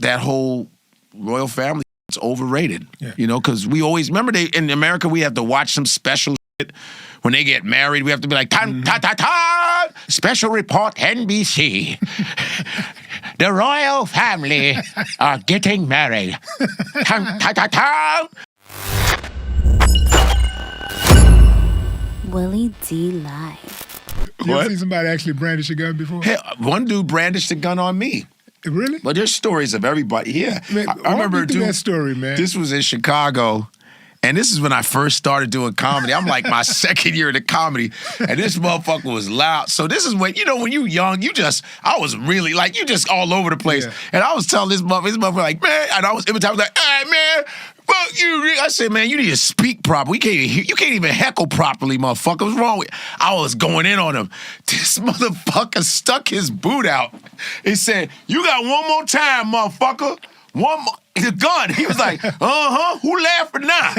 that whole royal family is overrated. Yeah. You know, because we always remember in America we have to watch some special shit. When they get married, we have to be like, ta-ta-ta, special report NBC. The royal family are getting married. Ta-ta-ta. Willie D. Live. You ever seen somebody actually brandish a gun before? Hey, one dude brandished a gun on me. Really? But there's stories of everybody. Yeah. Man, I remember that story, man. This was in Chicago. And this is when I first started doing comedy. I'm like my second year into comedy, and this motherfucker was loud. So this is when, you know, when you young, I was really like, you just all over the place. Yeah. And I was telling this motherfucker like, man, and I was every time I was like, hey, man, fuck you. I said, man, you need to speak properly. You can't even heckle properly, motherfucker. What's wrong with you? I was going in on him. This motherfucker stuck his boot out. He said, you got one more time, motherfucker. One more. The gun. He was like, who laughing now?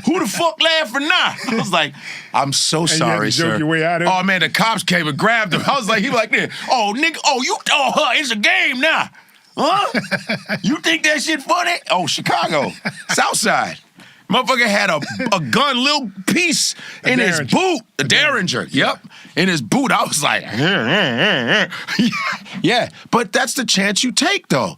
Who the fuck laughing now? I was like, I'm so sorry, sir. Joke your way out of it? Oh, man, the cops came and grabbed him. I was like, he was like, oh, nigga, it's a game now. Huh? You think that shit funny? Oh, Chicago, Southside. Motherfucker had a gun, little piece in his boot. A Derringer. Yep. In his boot. I was like, yeah. But that's the chance you take, though.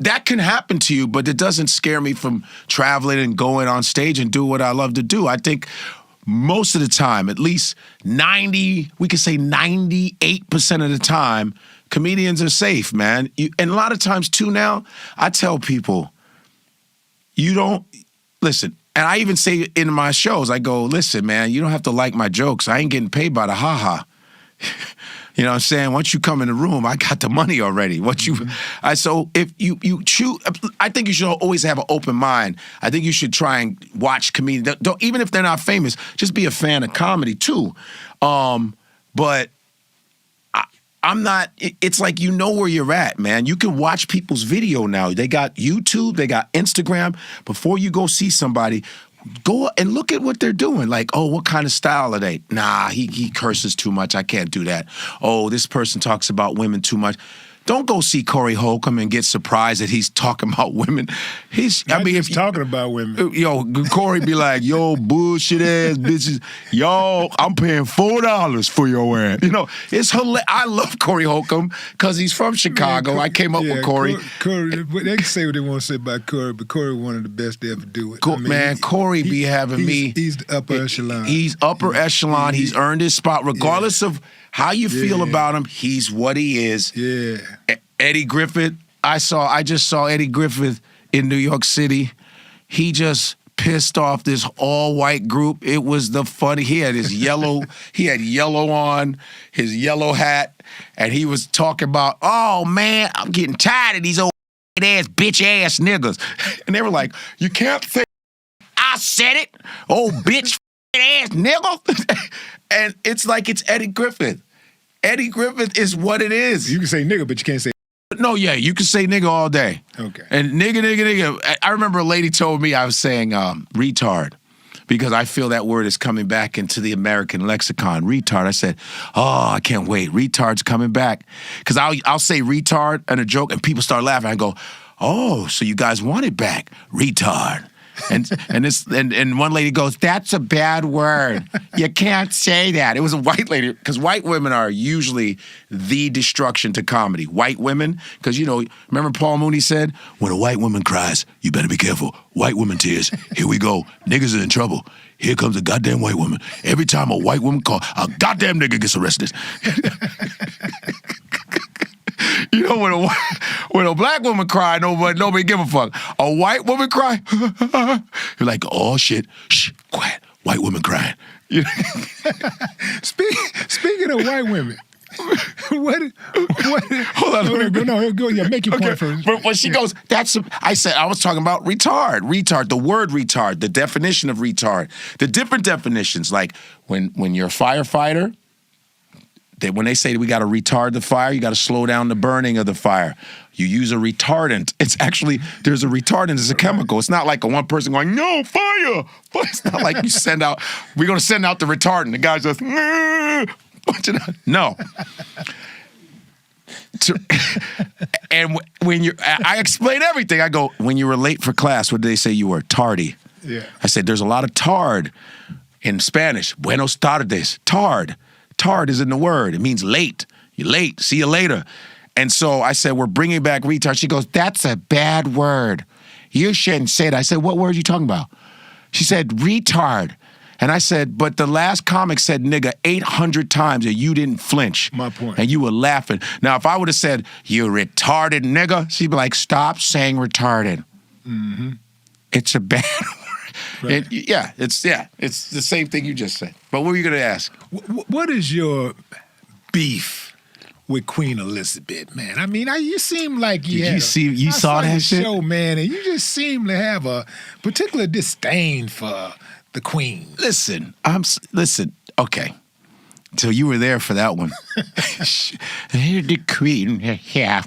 That can happen to you, but it doesn't scare me from traveling and going on stage and do what I love to do. I think most of the time, at least 98% of the time, comedians are safe, man. And a lot of times too now, I tell people, listen, and I even say in my shows, I go, listen, man, you don't have to like my jokes. I ain't getting paid by the ha-ha. You know what I'm saying? Once you come in the room, I got the money already. So if you choose, I think you should always have an open mind. I think you should try and watch comedians. Even if they're not famous, just be a fan of comedy too. But I'm not, it's like you know where you're at, man. You can watch people's video now. They got YouTube, they got Instagram. Before you go see somebody, go and look at what they're doing. Like, oh, what kind of style are they? Nah, he curses too much. I can't do that. Oh, this person talks about women too much. Don't go see Corey Holcomb and get surprised that he's talking about women. If he's talking about women. Yo, Corey be like, yo, bullshit ass bitches. Yo, I'm paying $4 for your ass. You know, it's hilarious. I love Corey Holcomb because he's from Chicago. Man, I came up with Corey. Corey, they can say what they want to say about Corey, but Corey one of the best to ever do it. Corey be having me. He's the upper echelon. He's upper echelon. He's earned his spot regardless of how you feel about him. He's what he is. Yeah. Eddie Griffith. I just saw Eddie Griffith in New York City. He just pissed off this all-white group. It was the funny. He had his yellow. He had yellow on, his yellow hat, and he was talking about, oh man, I'm getting tired of these old ass bitch ass niggas. And they were like, you can't say. I said it. Oh bitch ass nigga. And it's like it's Eddie Griffith. Eddie Griffith is what it is. You can say nigga, but you can't say. No, yeah, you can say nigga all day. Okay. And nigga. I remember a lady told me I was saying retard because I feel that word is coming back into the American lexicon. Retard. I said, oh, I can't wait. Retard's coming back. Because I'll say retard and a joke and people start laughing. I go, oh, so you guys want it back. Retard. And one lady goes, that's a bad word. You can't say that. It was a white lady, because white women are usually the destruction to comedy. White women, because, you know, remember Paul Mooney said, when a white woman cries, you better be careful. White woman tears. Here we go. Niggas are in trouble. Here comes a goddamn white woman. Every time a white woman calls, a goddamn nigga gets arrested. You know, when a black woman cry, nobody give a fuck. A white woman cry, you're like, oh shit, shh, quiet. White woman crying. You know? Speaking of white women, what? Hold on, go. Yeah, make your point first. But when she goes, I was talking about retard, the word retard, the definition of retard, the different definitions. Like when you're a firefighter. When they say that we got to retard the fire, you got to slow down the burning of the fire. You use a retardant. It's actually, there's a retardant, it's a chemical. It's not like a one person going, no, fire. It's not like you send out, we're going to send out the retardant. The guy's just, no. And when I explain everything. I go, when you were late for class, what did they say you were? Tardy. Yeah. I said, there's a lot of tard in Spanish. Buenos tardes. Tard. Tard is in the word. It means late. You're late. See you later. And so I said, we're bringing back retard. She goes, that's a bad word. You shouldn't say it. I said, what word are you talking about? She said, retard. And I said, but the last comic said nigga 800 times and you didn't flinch. My point. And you were laughing. Now, if I would have said, you retarded nigga, she'd be like, stop saying retarded. Mm-hmm. It's a bad word. Right. And it's the same thing you just said. But what were you going to ask? What is your beef with Queen Elizabeth, man? I mean, you seem like you saw that shit? show, man, and you just seem to have a particular disdain for the Queen. Listen, okay. So you were there for that one. The Queen, yeah.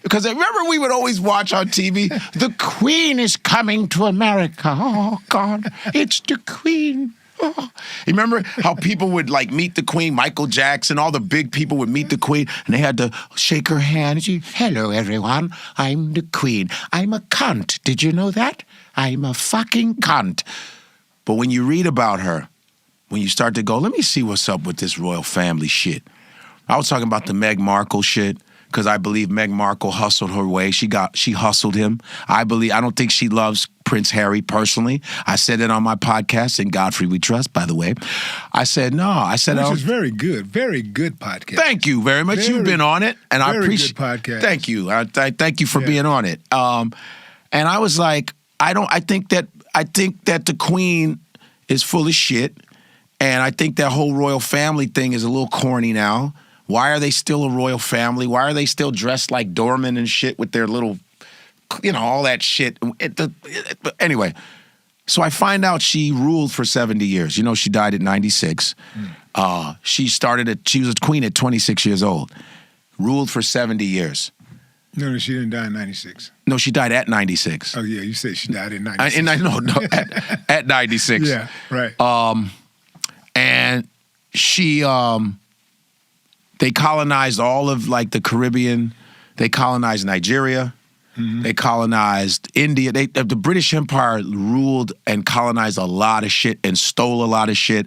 Because I remember we would always watch on TV, the Queen is coming to America. Oh, God, it's the Queen. Oh. You remember how people would like meet the Queen, Michael Jackson, all the big people would meet the Queen, and they had to shake her hand. She, hello, everyone. I'm the Queen. I'm a cunt. Did you know that? I'm a fucking cunt. But when you read about her, when you start to go, let me see what's up with this royal family shit. I was talking about the Meghan Markle shit because I believe Meghan Markle hustled her way. She hustled him. I don't think she loves Prince Harry personally. I said it on my podcast, in Godfrey We Trust, by the way. I said, no. I said, which is very good podcast. Thank you very much. You've been on it, and I appreciate. Good podcast. Thank you. I thank you for being on it. And I was like, I think that the Queen is full of shit, and I think that whole royal family thing is a little corny now. Why are they still a royal family? Why are they still dressed like doormen and shit with their little, all that shit? Anyway, so I find out she ruled for 70 years. She died at 96. She was a queen at 26 years old. Ruled for 70 years. No, she didn't die in 96. No, she died at 96. Oh, yeah, you said she died in 96. At 96. Yeah, right. And she, they colonized all of like the Caribbean. They colonized Nigeria. Mm-hmm. They colonized India. The British Empire ruled and colonized a lot of shit and stole a lot of shit.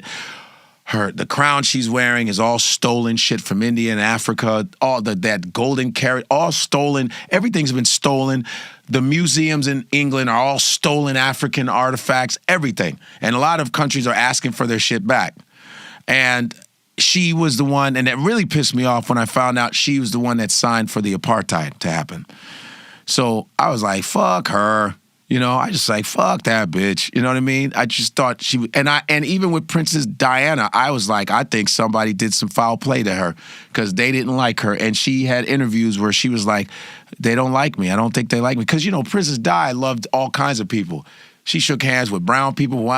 The crown she's wearing is all stolen shit from India and Africa. All that golden carrot, all stolen. Everything's been stolen. The museums in England are all stolen African artifacts, everything. And a lot of countries are asking for their shit back. And she was the one, and it really pissed me off when I found out she was the one that signed for the apartheid to happen. So I was like, fuck her. I just like, fuck that bitch. You know what I mean? I just thought she would, and even with Princess Diana, I was like, I think somebody did some foul play to her because they didn't like her. And she had interviews where she was like, they don't like me. I don't think they like me. Because, Princess Di loved all kinds of people. She shook hands with brown people,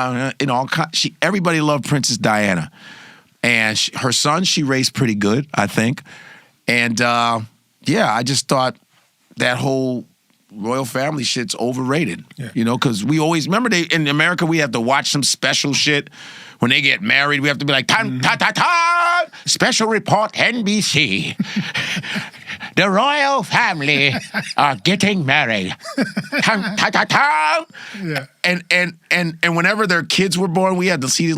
everybody loved Princess Diana. And her son, she raised pretty good, I think. And I just thought that whole royal family shit's overrated, because we always, remember in America, we have to watch some special shit. When they get married, we have to be like, ta-ta-ta, special report NBC. The royal family are getting married. Ta-ta-ta. Yeah. And whenever their kids were born, we had to see these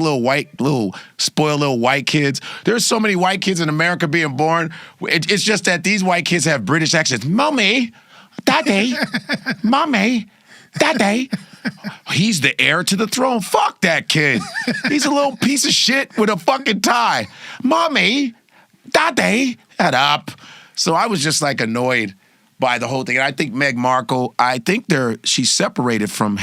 spoiled little white kids. There's so many white kids in America being born. It's just that these white kids have British accents. Mommy, Daddy, Mommy, Daddy. He's the heir to the throne. Fuck that kid. He's a little piece of shit with a fucking tie. Mommy, Daddy, shut up. So I was just like annoyed by the whole thing. And I think Meghan Markle, she's separated from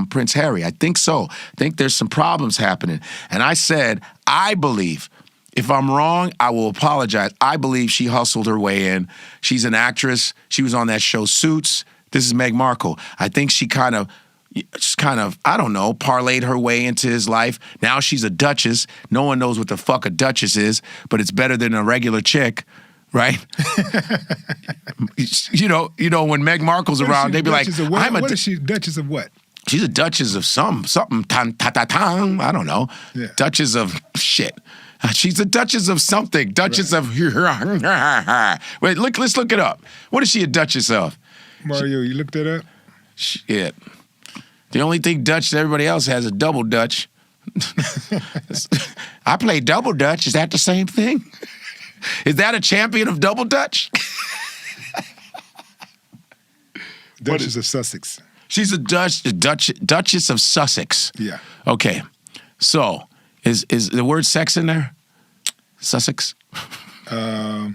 Prince Harry. I think so. I think there's some problems happening. And I said, I believe, if I'm wrong, I will apologize. I believe she hustled her way in. She's an actress. She was on that show Suits. This is Meghan Markle. I think she kind of, I don't know, parlayed her way into his life. Now she's a duchess. No one knows what the fuck a duchess is, but it's better than a regular chick, right? When Meghan Markle's around, they'd be like, what is she, duchess of what? She's a duchess of something, I don't know. Yeah. Duchess of shit. She's a Duchess of something. Duchess of. Wait, let's look it up. What is she a Duchess of? Mario, you looked that up? Shit. The only thing Dutch that everybody else has is double Dutch. I play double Dutch. Is that the same thing? Is that a champion of double Dutch? Duchess of Sussex. She's a Duchess of Sussex. Yeah. Okay. So, is the word sex in there? Sussex? Yeah.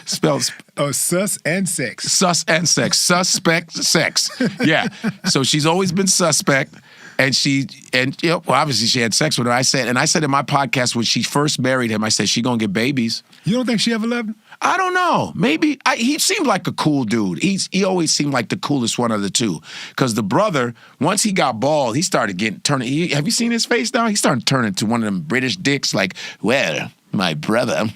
Spells. Oh, sus and sex. Sus and sex. Suspect sex. Yeah. So she's always been suspect. And well, obviously she had sex with her. I said in my podcast when she first married him, I said, she gonna get babies. You don't think she ever loved him? I don't know. Maybe. He seemed like a cool dude. He always seemed like the coolest one of the two. Because the brother, once he got bald, he started turning. Have you seen his face now? He started turning to one of them British dicks like, well, my brother.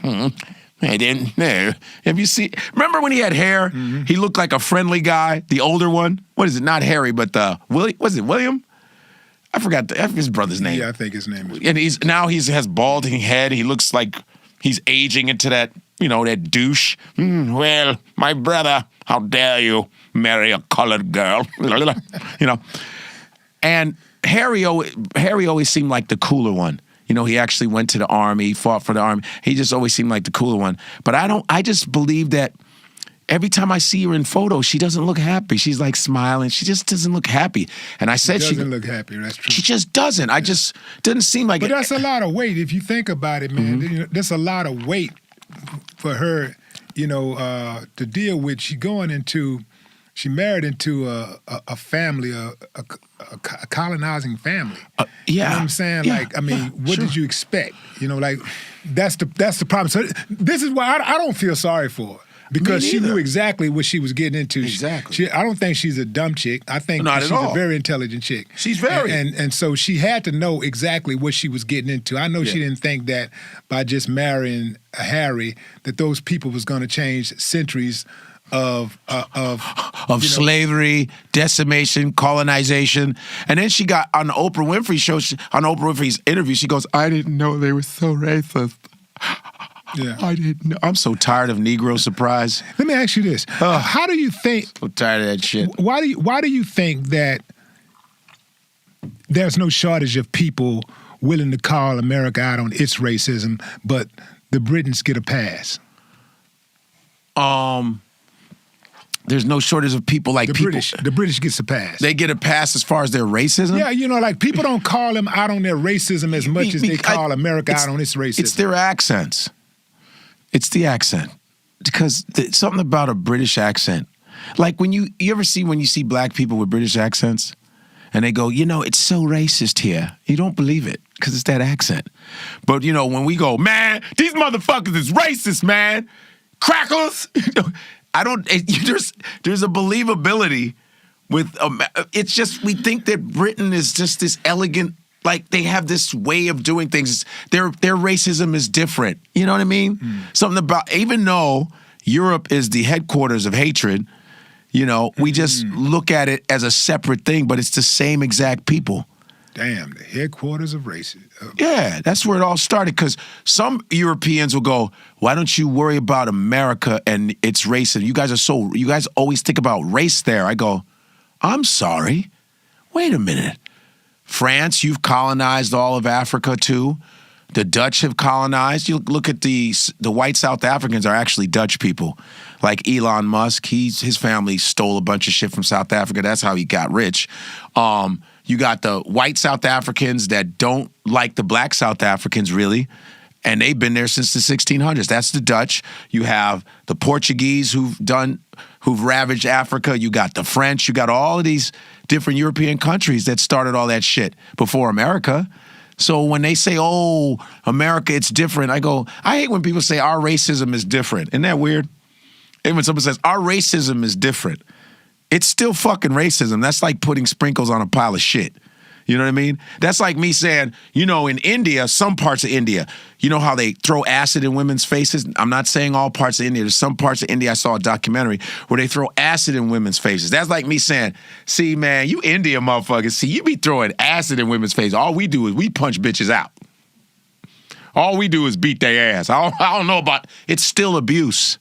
I didn't know. Have you seen? Remember when he had hair? Mm-hmm. He looked like a friendly guy, the older one. What is it? Not Harry, but was it William? I forgot his brother's name. Yeah, I think his name is. And he has balding head. He looks like he's aging into that, that douche. Well, my brother, how dare you marry a colored girl? And Harry always seemed like the cooler one. He actually went to the army, he fought for the army. He just always seemed like the cooler one. But I just believe that every time I see her in photos, she doesn't look happy. She's like smiling. She just doesn't look happy. And I said she doesn't look happy. That's true. She just doesn't. I just doesn't seem like. But that's a lot of weight if you think about it, man. Mm-hmm. That's a lot of weight for her, to deal with. She married into a family, a colonizing family. Yeah. You know what I'm saying? Yeah. What did you expect? That's the problem. So this is why I don't feel sorry for her. Because she knew exactly what she was getting into. Exactly. I don't think she's a dumb chick. I think she's a very intelligent chick. She's very. And so she had to know exactly what she was getting into. I know she didn't think that by just marrying Harry that those people was going to change centuries of slavery, decimation, colonization. And then she got on the Oprah Winfrey show, on Oprah Winfrey's interview, she goes, I didn't know they were so racist. Yeah. I didn't know. I'm so tired of Negro surprise. Let me ask you this. How do you think... So tired of that shit. Why do you think that there's no shortage of people willing to call America out on its racism, but the Britons get a pass? There's no shortage of people like The British gets a pass. They get a pass as far as their racism? Yeah, people don't call them out on their racism as much as they call America out on its racism. It's their accents. It's the accent. Because something about a British accent. Like when you ever see when you see black people with British accents and they go, it's so racist here. You don't believe it because it's that accent. But, when we go, man, these motherfuckers is racist, man. Crackers. There's a believability with, it's just, we think that Britain is just this elegant, like they have this way of doing things. Their racism is different. You know what I mean? Something about, even though Europe is the headquarters of hatred, we just look at it as a separate thing, but it's the same exact people. Damn, the headquarters of racism. Yeah, that's where it all started. Because some Europeans will go, why don't you worry about America and its racism? You guys always think about race there. I go, I'm sorry. Wait a minute. France, you've colonized all of Africa too. The Dutch have colonized. You look at the white South Africans are actually Dutch people. Like Elon Musk, his family stole a bunch of shit from South Africa. That's how he got rich. You got the white South Africans that don't like the black South Africans really, and they've been there since the 1600s. That's the Dutch. You have the Portuguese who've ravaged Africa. You got the French. You got all of these different European countries that started all that shit before America. So when they say, oh, America, it's different, I go, I hate when people say our racism is different. Isn't that weird? And when someone says our racism is different, it's still fucking racism. That's like putting sprinkles on a pile of shit. You know what I mean? That's like me saying, in India, some parts of India, you know how they throw acid in women's faces? I'm not saying all parts of India. There's some parts of India, I saw a documentary where they throw acid in women's faces. That's like me saying, see, man, you India motherfuckers, see, you be throwing acid in women's faces. All we do is we punch bitches out. All we do is beat their ass. I don't know about. It's still abuse.